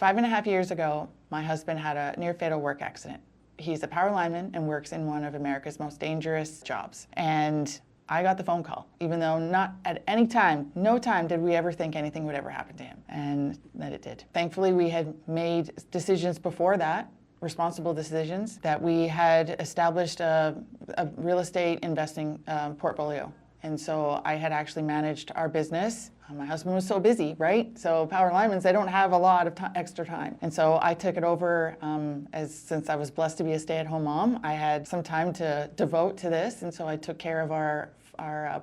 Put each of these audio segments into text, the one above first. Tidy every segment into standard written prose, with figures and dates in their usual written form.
5.5 years ago, my husband had a near-fatal work accident. He's a power lineman and works in one of America's most dangerous jobs. And I got the phone call, even though not at any time, no time did we ever think anything would ever happen to him, and that it did. Thankfully, we had made decisions before that, responsible decisions, that we had established a real estate investing portfolio. And so I had actually managed our business. My husband was so busy, right? So power linemen, they don't have a lot of extra time. And so I took it over since I was blessed to be a stay-at-home mom. I had some time to devote to this, and so I took care of our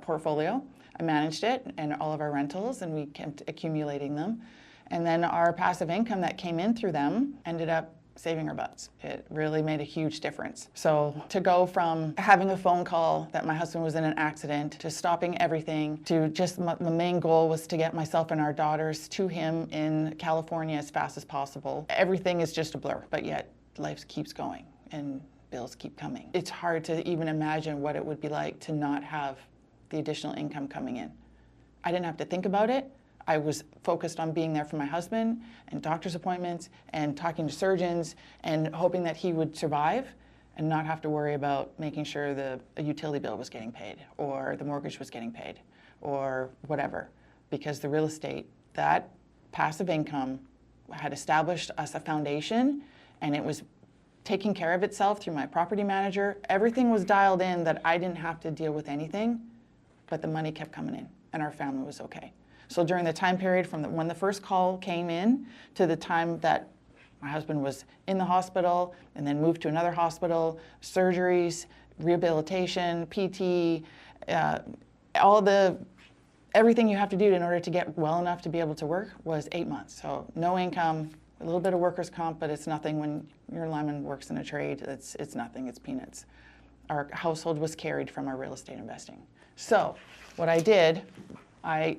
portfolio. I managed it and all of our rentals, and we kept accumulating them. And then our passive income that came in through them ended up saving our butts. It really made a huge difference. So to go from having a phone call that my husband was in an accident, to stopping everything, to just the main goal was to get myself and our daughters to him in California as fast as possible. Everything is just a blur, but yet life keeps going and bills keep coming. It's hard to even imagine what it would be like to not have the additional income coming in. I didn't have to think about it. I was focused on being there for my husband and doctor's appointments and talking to surgeons and hoping that he would survive and not have to worry about making sure a utility bill was getting paid or the mortgage was getting paid or whatever. Because the real estate, that passive income had established us a foundation, and it was taking care of itself through my property manager. Everything was dialed in that I didn't have to deal with anything, but the money kept coming in and our family was okay. So during the time period from when the first call came in to the time that my husband was in the hospital and then moved to another hospital, surgeries, rehabilitation, PT, everything you have to do in order to get well enough to be able to work was 8 months. So no income, a little bit of workers' comp, but it's nothing when your lineman works in a trade. It's nothing, it's peanuts. Our household was carried from our real estate investing. So what I did, I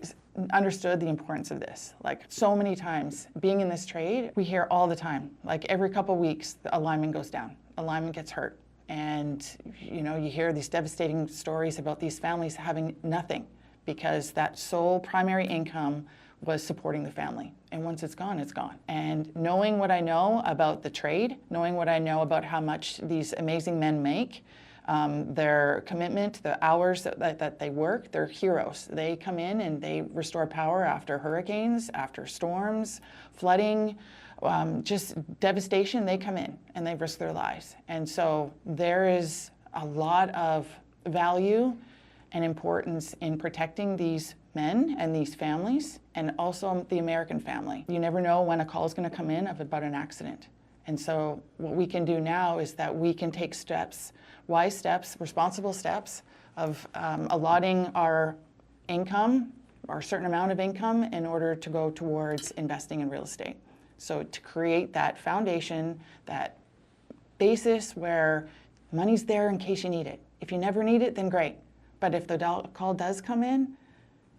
understood the importance of this. Like so many times, being in this trade, we hear all the time, like every couple weeks, a lineman goes down, a lineman gets hurt. And you know, you hear these devastating stories about these families having nothing because that sole primary income was supporting the family. And once it's gone, it's gone. And knowing what I know about the trade, knowing what I know about how much these amazing men make, their commitment, the hours that they work, they're heroes. They come in and they restore power after hurricanes, after storms, flooding, just devastation. They come in and they risk their lives. And so there is a lot of value and importance in protecting these men and these families, and also the American family. You never know when a call is going to come in about an accident. And so what we can do now is that we can take steps, wise steps, responsible steps of allotting our income, our certain amount of income, in order to go towards investing in real estate. So to create that foundation, that basis where money's there in case you need it. If you never need it, then great. But if the call does come in,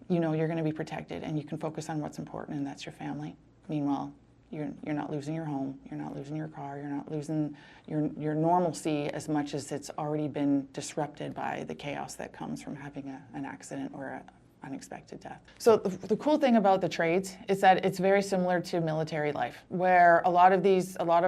you know you're going to be protected and you can focus on what's important, and that's your family. Meanwhile, you're not losing your home, you're not losing your car, you're not losing your normalcy as much as it's already been disrupted by the chaos that comes from having an accident or an unexpected death. So the cool thing about the trades is that it's very similar to military life, where a lot of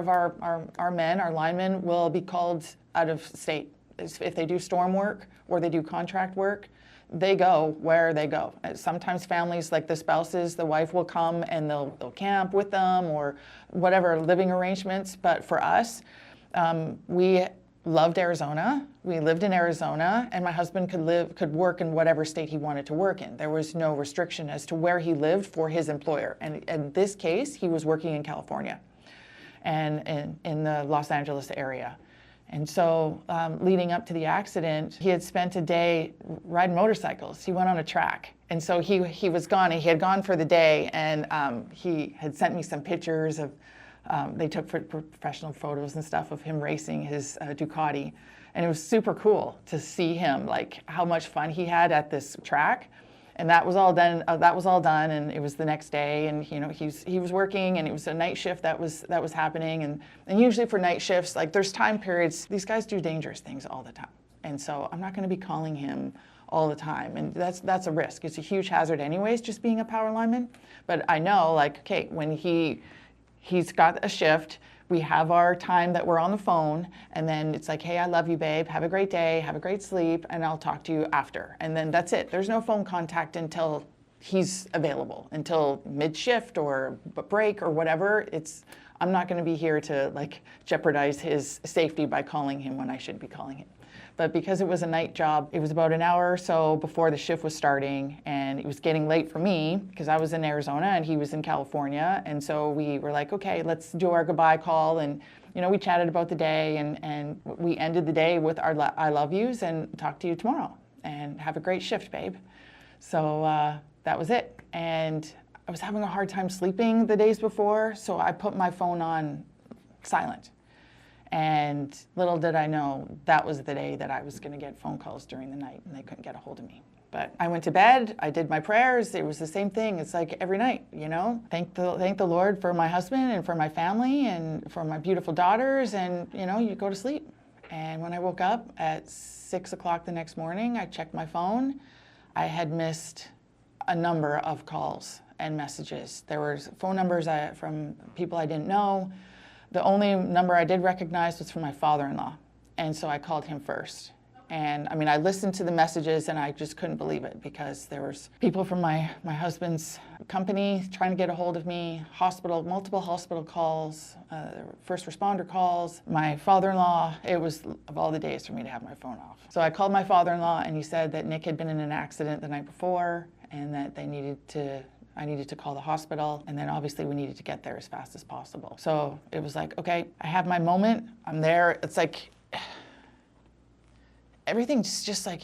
our men, our linemen, will be called out of state. If they do storm work or they do contract work, they go where they go. Sometimes families, like the spouses, the wife will come and they'll camp with them or whatever living arrangements. But for us, we loved Arizona. We lived in Arizona, and my husband could work in whatever state he wanted to work in. There was no restriction as to where he lived for his employer. And in this case, he was working in California and in the Los Angeles area. And so leading up to the accident, he had spent a day riding motorcycles. He went on a track. And so he was gone. He had gone for the day, and he had sent me some pictures of, they took professional photos and stuff of him racing his Ducati. And it was super cool to see him, like how much fun he had at this track. And that was all done. And it was the next day, and you know he was working, and it was a night shift that was happening. And usually for night shifts, like there's time periods. These guys do dangerous things all the time, and so I'm not going to be calling him all the time, and that's a risk. It's a huge hazard, anyways, just being a power lineman. But I know, like, okay, when he he's got a shift. We have our time that we're on the phone, and then it's like, hey, I love you, babe. Have a great day. Have a great sleep, and I'll talk to you after. And then that's it. There's no phone contact until he's available, until mid-shift or break or whatever. I'm not going to be here to like jeopardize his safety by calling him when I should be calling him. But because it was a night job, it was about an hour or so before the shift was starting, and it was getting late for me because I was in Arizona and he was in California. And so we were like, okay, let's do our goodbye call. And, you know, we chatted about the day, and we ended the day with our I love yous and talk to you tomorrow and have a great shift, babe. So that was it. And I was having a hard time sleeping the days before, so I put my phone on silent. And little did I know that was the day that I was going to get phone calls during the night and they couldn't get a hold of me. But I went to bed, I did my prayers, it was the same thing. It's like every night, you know, thank the Lord for my husband and for my family and for my beautiful daughters, and, you know, you go to sleep. And when I woke up at 6 o'clock the next morning, I checked my phone. I had missed a number of calls and messages. There were phone numbers from people I didn't know. The only number I did recognize was from my father-in-law, and so I called him first. And I mean, I listened to the messages and I just couldn't believe it, because there was people from my husband's company trying to get a hold of me, multiple hospital calls, first responder calls, my father-in-law. It was of all the days for me to have my phone off. So I called my father-in-law, and he said that Nick had been in an accident the night before and that I needed to call the hospital, and then obviously we needed to get there as fast as possible. So it was like, okay, I have my moment, I'm there. It's like, everything's just like,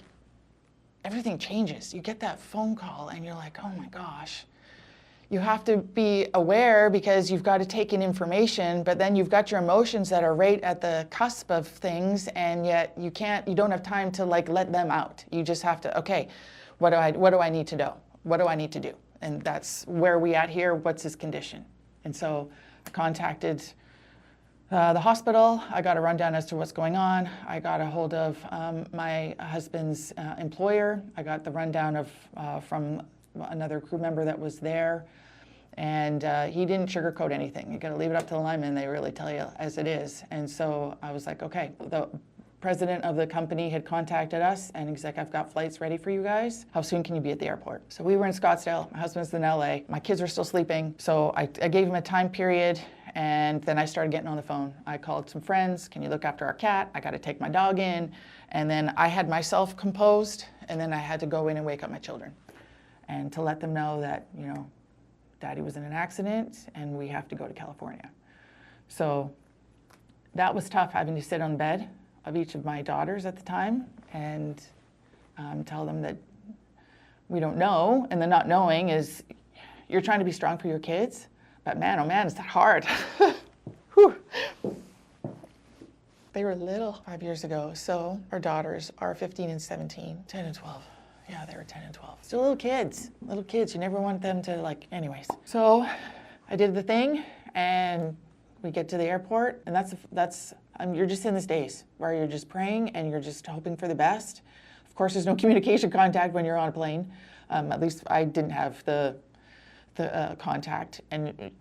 everything changes. You get that phone call and you're like, oh my gosh. You have to be aware because you've got to take in information, but then you've got your emotions that are right at the cusp of things, and yet you don't have time to like let them out. You just have to, okay, what do I need to know? What do I need to do? And that's where we at here. What's his condition? And so I contacted the hospital. I got a rundown as to what's going on. I got a hold of my husband's employer. I got the rundown from another crew member that was there. And he didn't sugarcoat anything. You got to leave it up to the linemen. They really tell you as it is. And so I was like, okay, the president of the company had contacted us, and he's like, I've got flights ready for you guys. How soon can you be at the airport? So we were in Scottsdale. My husband's in LA. My kids are still sleeping. So I gave him a time period, and then I started getting on the phone. I called some friends. Can you look after our cat? I got to take my dog in. And then I had myself composed, and then I had to go in and wake up my children and to let them know that, you know, Daddy was in an accident and we have to go to California. So that was tough, having to sit on bed of each of my daughters at the time and tell them that we don't know. And the not knowing is, you're trying to be strong for your kids, but man, oh man, is that hard. Whew. They were little 5 years ago, so our daughters are 15 and 17, 10 and 12. Yeah, they were 10 and 12. Still little kids. You never want them to like, anyways. So I did the thing, and we get to the airport, and you're just in these days where you're just praying and you're just hoping for the best. Of course, there's no communication contact when you're on a plane. At least I didn't have the contact. And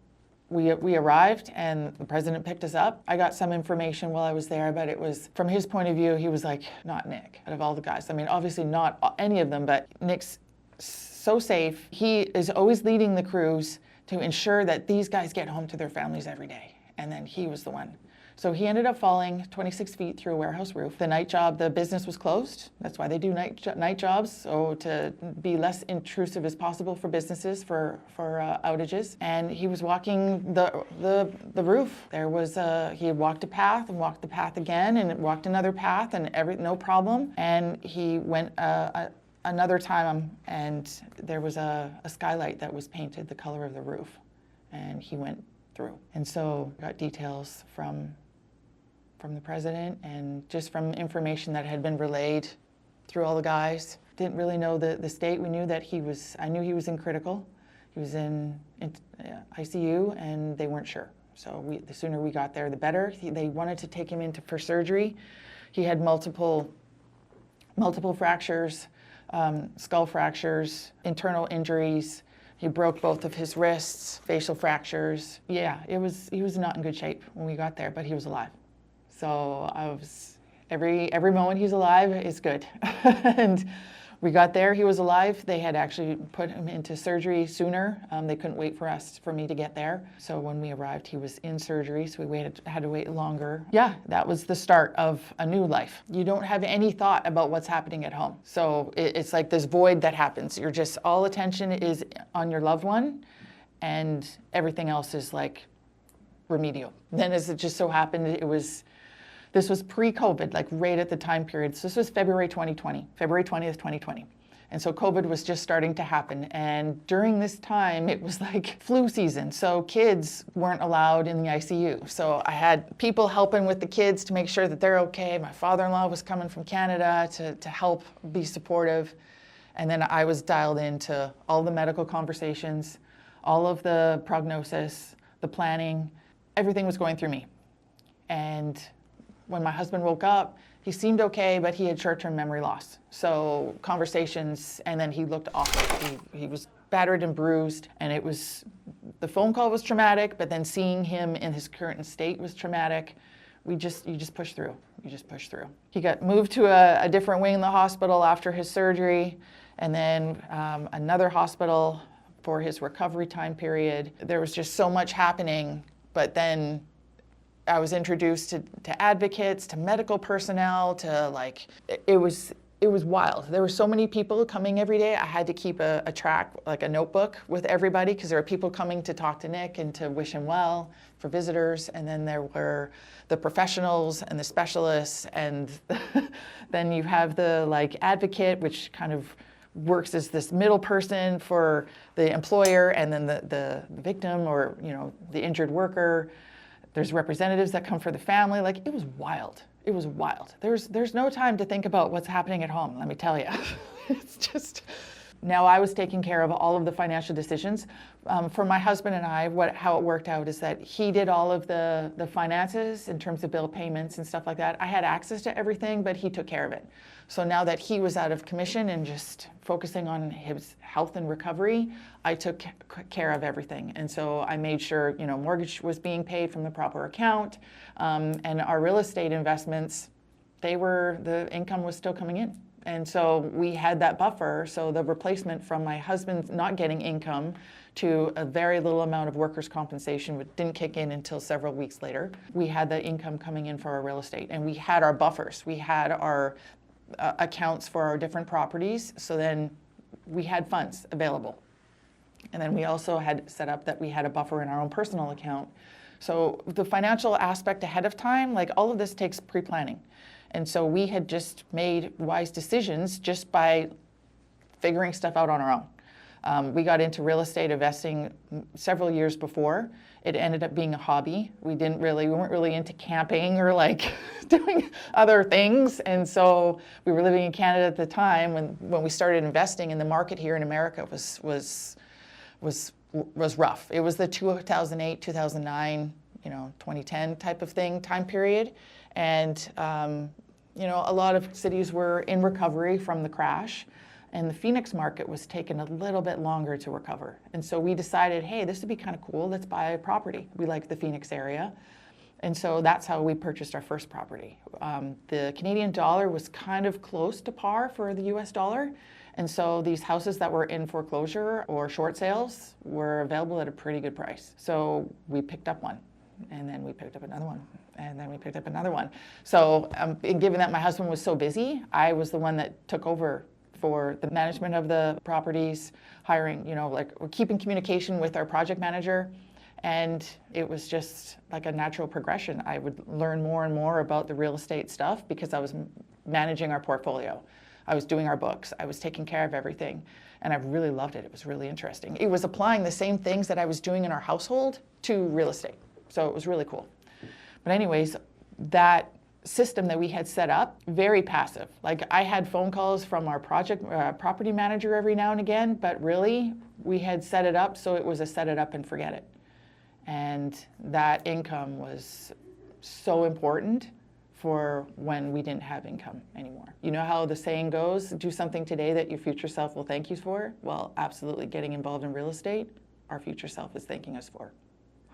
we arrived, and the president picked us up. I got some information while I was there, but it was, from his point of view, he was like, not Nick, out of all the guys. I mean, obviously not any of them, but Nick's so safe. He is always leading the crews to ensure that these guys get home to their families every day. And then he was the one. So he ended up falling 26 feet through a warehouse roof. The night job, the business was closed. That's why they do night jobs, so to be less intrusive as possible for businesses for outages. And he was walking the roof. There was he had walked a path and walked the path again and walked another path, and no problem. And he went another time, and there was a skylight that was painted the color of the roof, and he went through. And so I got details from the president, and just from information that had been relayed through all the guys. Didn't really know the state. We knew that I knew he was in critical. He was in ICU, and they weren't sure. So the sooner we got there, the better. They wanted to take him for surgery. He had multiple fractures, skull fractures, internal injuries. He broke both of his wrists, facial fractures. Yeah, he was not in good shape when we got there, but he was alive. So I was, every moment he's alive is good. And we got there, he was alive. They had actually put him into surgery sooner. They couldn't wait for me to get there. So when we arrived, he was in surgery, so we had to wait longer. Yeah, that was the start of a new life. You don't have any thought about what's happening at home. So it's like this void that happens. You're just, all attention is on your loved one, and everything else is like remedial. Then as it just so happened, this was pre-COVID, like right at the time period. So this was February 2020, February 20th, 2020. And so COVID was just starting to happen. And during this time, it was like flu season. So kids weren't allowed in the ICU. So I had people helping with the kids to make sure that they're okay. My father-in-law was coming from Canada to help be supportive. And then I was dialed into all the medical conversations, all of the prognosis, the planning, everything was going through me. And when my husband woke up, he seemed okay, but he had short-term memory loss. So conversations, and then he looked awful. He was battered and bruised, and the phone call was traumatic, but then seeing him in his current state was traumatic. You just push through. You just push through. He got moved to a different wing in the hospital after his surgery, and then another hospital for his recovery time period. There was just so much happening, but then I was introduced to advocates, to medical personnel, to like, it was wild. There were so many people coming every day. I had to keep a track, like a notebook with everybody, because there were people coming to talk to Nick and to wish him well for visitors. And then there were the professionals and the specialists. And then you have the like advocate, which kind of works as this middle person for the employer and then the victim, or, you know, the injured worker. There's representatives that come for the family. Like, it was wild. It was wild. There's no time to think about what's happening at home, let me tell you. It's just, now I was taking care of all of the financial decisions. For my husband and I, how it worked out is that he did all of the finances in terms of bill payments and stuff like that. I had access to everything, but he took care of it. So now that he was out of commission and just focusing on his health and recovery, I took care of everything. And so I made sure, you know, mortgage was being paid from the proper account, and our real estate investments, the income was still coming in. And so we had that buffer. So the replacement from my husband not getting income to a very little amount of workers' compensation, which didn't kick in until several weeks later, we had the income coming in for our real estate. And we had our buffers. We had our accounts for our different properties. So then we had funds available. And then we also had set up that we had a buffer in our own personal account. So the financial aspect ahead of time, like all of this takes pre-planning. And so we had just made wise decisions just by figuring stuff out on our own. We got into real estate investing several years before. It ended up being a hobby. We weren't really into camping or like doing other things. And so we were living in Canada at the time when we started investing, and the market here in America was rough. It was the 2008, 2009, 2010 type of time period. And, a lot of cities were in recovery from the crash, and the Phoenix market was taking a little bit longer to recover. And so we decided, hey, this would be kind of cool. Let's buy a property. We like the Phoenix area. And so that's how we purchased our first property. The Canadian dollar was kind of close to par for the US dollar. And so these houses that were in foreclosure or short sales were available at a pretty good price. So we picked up one, and then we picked up another one, and then we picked up another one. So given that my husband was so busy, I was the one that took over for the management of the properties, hiring, we're keeping communication with our project manager. And it was just like a natural progression. I would learn more and more about the real estate stuff because I was managing our portfolio. I was doing our books. I was taking care of everything. And I really loved it. It was really interesting. It was applying the same things that I was doing in our household to real estate. So it was really cool. But anyways, that system that we had set up, very passive. Like, I had phone calls from our property manager every now and again, but really we had set it up so it was a set it up and forget it. And that income was so important for when we didn't have income anymore. You know how the saying goes, do something today that your future self will thank you for? Well, absolutely, getting involved in real estate, our future self is thanking us for,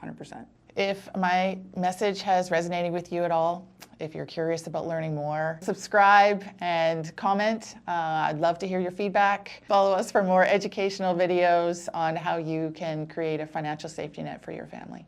100%. If my message has resonated with you at all, if you're curious about learning more, subscribe and comment. I'd love to hear your feedback. Follow us for more educational videos on how you can create a financial safety net for your family.